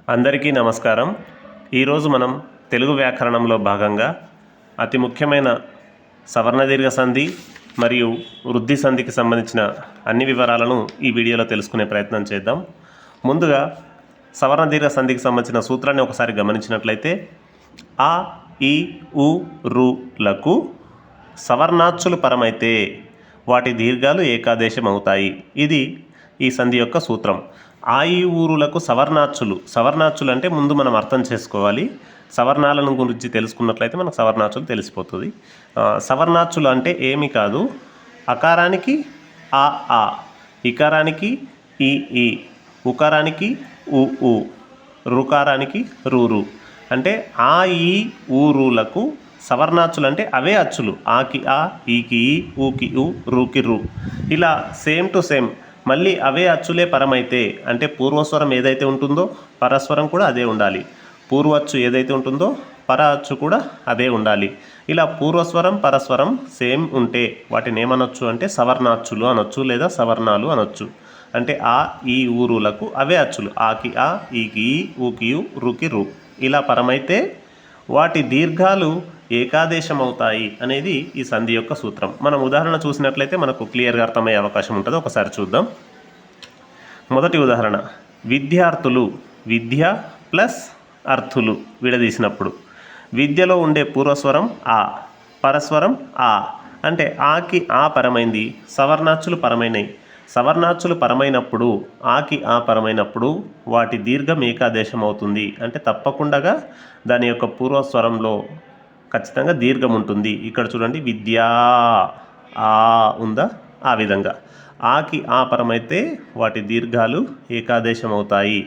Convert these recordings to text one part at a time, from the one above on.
అందరికీ నమస్కారం. ఈరోజు మనం తెలుగు వ్యాకరణంలో భాగంగా అతి ముఖ్యమైన సవర్ణ దీర్ఘ సంధి మరియు వృద్ధి సంధికి సంబంధించిన అన్ని వివరాలను ఈ వీడియోలో తెలుసుకునే ప్రయత్నం చేద్దాం. ముందుగా సవర్ణ దీర్ఘ సంధికి సంబంధించిన సూత్రాన్ని ఒకసారి గమనించినట్లయితే ఆ, ఈ, ఉ, రులకు సవర్ణాచ్చులు పరమైతే వాటి దీర్ఘాలు ఏకాదేశం అవుతాయి. ఇది ఈ సంధి యొక్క సూత్రం. ఆ, ఈ, ఊరులకు సవర్ణాచ్చులు అంటే ముందు మనం అర్థం చేసుకోవాలి. సవర్ణాలను గురించి తెలుసుకున్నట్లయితే మనకు సవర్ణాచ్చులు తెలిసిపోతుంది. సవర్ణాచ్చులు అంటే ఏమి కాదు, అకారానికి ఆ, ఇకారానికి ఈ, ఉకారానికి ఉ, రుకారానికి రు అంటే ఆ, ఈ, ఊరులకు సవర్ణాచ్చులు అంటే అవే అచ్చులు. ఆకి ఆ, ఈకి ఈ, ఊకి ఊ, రుకి రు. ఇలా సేమ్ టు సేమ్ మళ్ళీ అవే అచ్చులే పరమైతే అంటే పూర్వస్వరం ఏదైతే ఉంటుందో పరస్వరం కూడా అదే ఉండాలి. పూర్వచ్చు ఏదైతే ఉంటుందో పర అచ్చు కూడా అదే ఉండాలి. ఇలా పూర్వస్వరం పరస్వరం సేమ్ ఉంటే వాటిని ఏమనొచ్చు అంటే సవర్ణాచ్చులు అనొచ్చు లేదా సవర్ణాలు అనొచ్చు. అంటే ఆ, ఈ, ఊరులకు అవే అచ్చులు. ఆకి ఆ, ఈకి ఈ, ఊకి ఊ, రుకి రు. ఇలా పరమైతే వాటి దీర్ఘాలు ఏకాదేశం అవుతాయి అనేది ఈ సంధి యొక్క సూత్రం. మనం ఉదాహరణ చూసినట్లయితే మనకు క్లియర్గా అర్థమయ్యే అవకాశం ఉంటుంది. ఒకసారి చూద్దాం. మొదటి ఉదాహరణ, విద్యార్థులు. విద్య ప్లస్ అర్థులు విడదీసినప్పుడు విద్యలో ఉండే పూర్వస్వరం ఆ, పరస్వరం ఆ. అంటే ఆకి ఆ పరమైంది, సవర్ణాచ్చులు పరమైనవి. సవర్ణాచ్చులు పరమైనప్పుడు ఆకి ఆ పరమైనప్పుడు వాటి దీర్ఘం ఏకాదేశం అవుతుంది. అంటే తప్పకుండా దాని యొక్క పూర్వస్వరంలో ఖచ్చితంగా దీర్ఘం ఉంటుంది. ఇక్కడ చూడండి, విద్యా ఆ ఉందా, ఆ విధంగా ఆకి ఆ పరమైతే వాటి దీర్ఘాలు ఏకాదేశం అవుతాయి.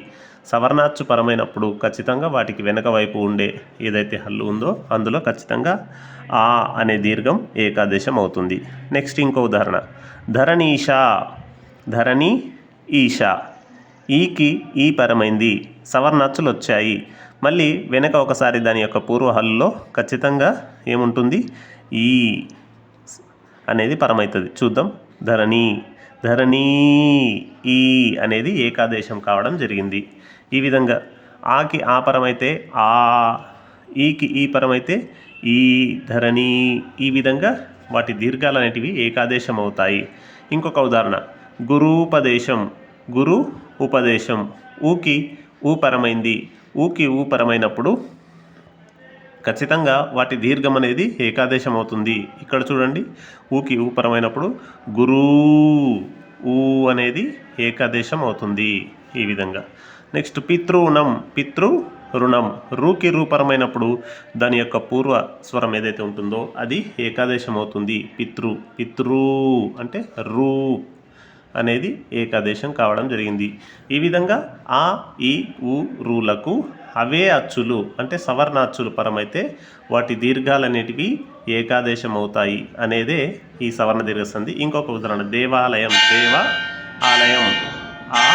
సవర్ణాచ్చు పరమైనప్పుడు ఖచ్చితంగా వాటికి వెనక వైపు ఉండే ఏదైతే హల్లు ఉందో అందులో ఖచ్చితంగా ఆ అనే దీర్ఘం ఏకాదేశం అవుతుంది. నెక్స్ట్ ఇంకో ఉదాహరణ, ధరణీష. ధరణి ఈష, ఈకి ఈ పరమైంది, సవర్ణాచ్చులు వచ్చాయి. మళ్ళీ వెనక ఒకసారి దాని యొక్క పూర్వ హల్లులో ఖచ్చితంగా ఏముంటుంది, ఈ అనేది పరమవుతుంది. చూద్దాం. ధరణి, ధరణీ ఈ అనేది ఏకాదేశం కావడం జరిగింది. ఈ విధంగా ఆకి ఆ పరమైతే ఆ, ఈకి ఈ పరమైతే ఈ, ధరణి. ఈ విధంగా వాటి దీర్ఘాలు అనేటివి ఏకాదేశం అవుతాయి. ఇంకొక ఉదాహరణ, గురూపదేశం. గురు ఉపదేశం, ఊకి ఊ పరమైంది, ఊకి ఊ పరమైనప్పుడు ఖచ్చితంగా వాటి దీర్ఘం అనేది ఏకాదేశం అవుతుంది. ఇక్కడ చూడండి, ఊకి ఊ పరమైనప్పుడు గురు ఊ అనేది ఏకాదేశం అవుతుంది. ఈ విధంగా. నెక్స్ట్ పితృణం. పితృ రుణం, రూకి రూపరమైనప్పుడు దాని యొక్క పూర్వ స్వరం ఏదైతే ఉంటుందో అది ఏకాదేశం అవుతుంది. పితృ అంటే రూ అనేది ఏకాదేశం కావడం జరిగింది. ఈ విధంగా ఆ, ఈ, ఊ, రులకు అవే అచ్చులు అంటే సవర్ణాచ్చులు పరమైతే వాటి దీర్ఘాలు అనేటివి ఏకాదేశం అవుతాయి అనేదే ఈ సవర్ణ దీర్ఘ సంధి. ఇంకొక ఉదాహరణ, దేవాలయం. దేవ ఆలయం, ఆ,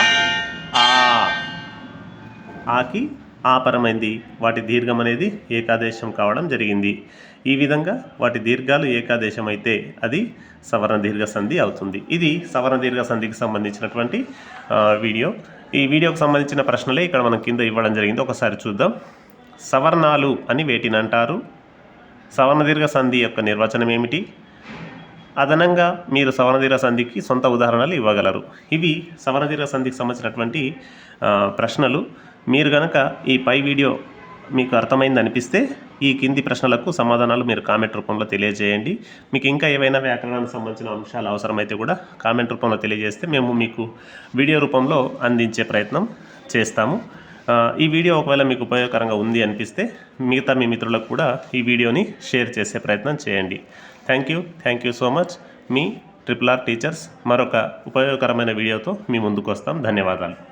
ఆకి ఆ పరమైంది, వాటి దీర్ఘం అనేది ఏకాదేశం కావడం జరిగింది. ఈ విధంగా వాటి దీర్ఘాలు ఏకాదేశం అయితే అది సవర్ణ దీర్ఘ సంధి అవుతుంది. ఇది సవర్ణ దీర్ఘ సంధికి సంబంధించినటువంటి వీడియో. ఈ వీడియోకి సంబంధించిన ప్రశ్నలే ఇక్కడ మనం కింద ఇవ్వడం జరిగింది. ఒకసారి చూద్దాం. సవర్ణాలు అని వేటిని అంటారు? సవర్ణ దీర్ఘ సంధి యొక్క నిర్వచనం ఏమిటి? అదనంగా మీరు సవర్ణ దీర్ఘ సంధికి సొంత ఉదాహరణలు ఇవ్వగలరు. ఇవి సవర్ణ దీర్ఘ సంధికి సంబంధించినటువంటి ప్రశ్నలు. మీరు కనుక ఈ పై వీడియో మీకు అర్థమైంది అనిపిస్తే ఈ కింది ప్రశ్నలకు సమాధానాలు మీరు కామెంట్ రూపంలో తెలియజేయండి. మీకు ఇంకా ఏవైనా వ్యాకరణానికి సంబంధించిన అంశాలు అవసరమైతే కూడా కామెంట్ రూపంలో తెలియజేస్తే మేము మీకు వీడియో రూపంలో అందించే ప్రయత్నం చేస్తాము. ఈ వీడియో ఒకవేళ మీకు ఉపయోగకరంగా ఉంది అనిపిస్తే మిగతా మీ మిత్రులకు కూడా ఈ వీడియోని షేర్ చేసే ప్రయత్నం చేయండి. Thank you so much. Me RRR teachers మరొక ఉపయోగకరమైన వీడియోతో మీ ముందుకు వస్తాం. ధన్యవాదాలు.